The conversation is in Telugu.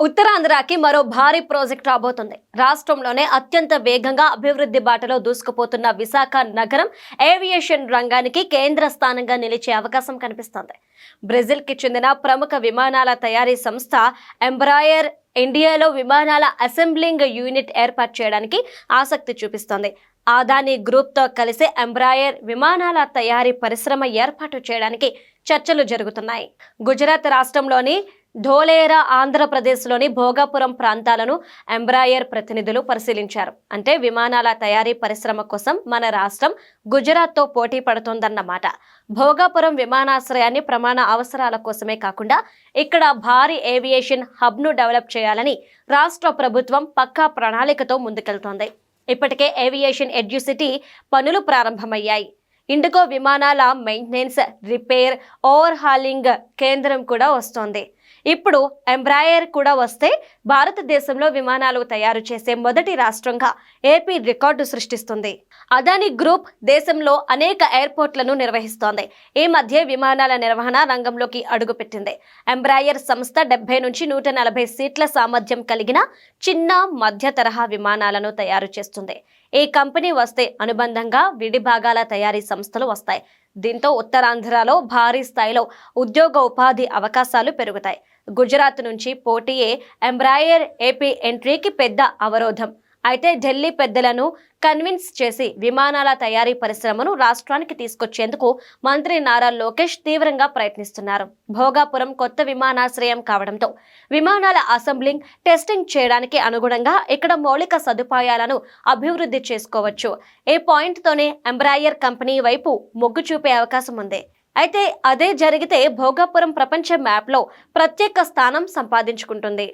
ఉత్తరాంధ్రకి మరో భారీ ప్రాజెక్ట్ రాబోతుంది. రాష్ట్రంలోనే అత్యంత వేగంగా అభివృద్ధి బాటలో దూసుకుపోతున్న విశాఖ నగరం ఏవియేషన్ రంగానికి కేంద్ర స్థానంగా నిలిచే అవకాశం కనిపిస్తోంది. బ్రెజిల్కి చెందిన ప్రముఖ విమానాల తయారీ సంస్థ ఎంబ్రాయర్ ఇండియాలో విమానాల అసెంబ్లింగ్ యూనిట్ ఏర్పాటు చేయడానికి ఆసక్తి చూపిస్తోంది. అదానీ గ్రూప్తో కలిసి ఎంబ్రాయర్ విమానాల తయారీ పరిశ్రమ ఏర్పాటు చేయడానికి చర్చలు జరుగుతున్నాయి. గుజరాత్ రాష్ట్రంలోని ధోలేరా, ఆంధ్రప్రదేశ్లోని భోగాపురం ప్రాంతాలను ఎంబ్రాయర్ ప్రతినిధులు పరిశీలించారు. అంటే విమానాల తయారీ పరిశ్రమ కోసం మన రాష్ట్రం గుజరాత్తో పోటీ పడుతోందన్నమాట. భోగాపురం విమానాశ్రయాన్ని ప్రమాణ అవసరాల కోసమే కాకుండా ఇక్కడ భారీ ఏవియేషన్ హబ్ను డెవలప్ చేయాలని రాష్ట్ర ప్రభుత్వం పక్కా ప్రణాళికతో ముందుకెళ్తోంది. ఇప్పటికే ఏవియేషన్ ఎడ్యుసిటీ పనులు ప్రారంభమయ్యాయి. ఇండిగో విమానాల మెయింటెనెన్స్, రిపేర్, ఓవర్ హాలింగ్ కేంద్రం కూడా వస్తోంది. ఇప్పుడు ఎంబ్రాయర్ కూడా వస్తే భారతదేశంలో విమానాలు తయారు చేసే మొదటి రాష్ట్రంగా ఏపీ రికార్డు సృష్టిస్తుంది. అదానీ గ్రూప్ దేశంలో అనేక ఎయిర్పోర్ట్లను నిర్వహిస్తోంది. ఈ మధ్య విమానాల నిర్వహణ రంగంలోకి అడుగుపెట్టింది. ఎంబ్రాయర్ సంస్థ 70 నుంచి 140 సీట్ల సామర్థ్యం కలిగిన చిన్న, మధ్య తరహా విమానాలను తయారు చేస్తుంది. ఈ కంపెనీ వస్తే అనుబంధంగా విడి భాగాల తయారీ సంస్థలు వస్తాయి. దీంతో ఉత్తరాంధ్రలో భారీ స్థాయిలో ఉద్యోగ ఉపాధి అవకాశాలు పెరుగుతాయి. గుజరాత్ నుంచి పోటీయే ఎంబ్రాయర్ ఏపీ ఎంట్రీకి పెద్ద అవరోధం. అయితే ఢిల్లీ పెద్దలను కన్విన్స్ చేసి విమానాల తయారీ పరిశ్రమను రాష్ట్రానికి తీసుకొచ్చేందుకు మంత్రి నారా లోకేష్ తీవ్రంగా ప్రయత్నిస్తున్నారు. భోగాపురం కొత్త విమానాశ్రయం కావడంతో విమానాల అసెంబ్లింగ్, టెస్టింగ్ చేయడానికి అనుగుణంగా ఇక్కడ మౌలిక సదుపాయాలను అభివృద్ధి చేసుకోవచ్చు. ఈ పాయింట్తోనే ఎంబ్రాయర్ కంపెనీ వైపు మొగ్గు చూపే అవకాశం ఉంది. అయితే అదే జరిగితే భోగాపురం ప్రపంచ మ్యాప్లో ప్రత్యేక స్థానం సంపాదించుకుంటుంది.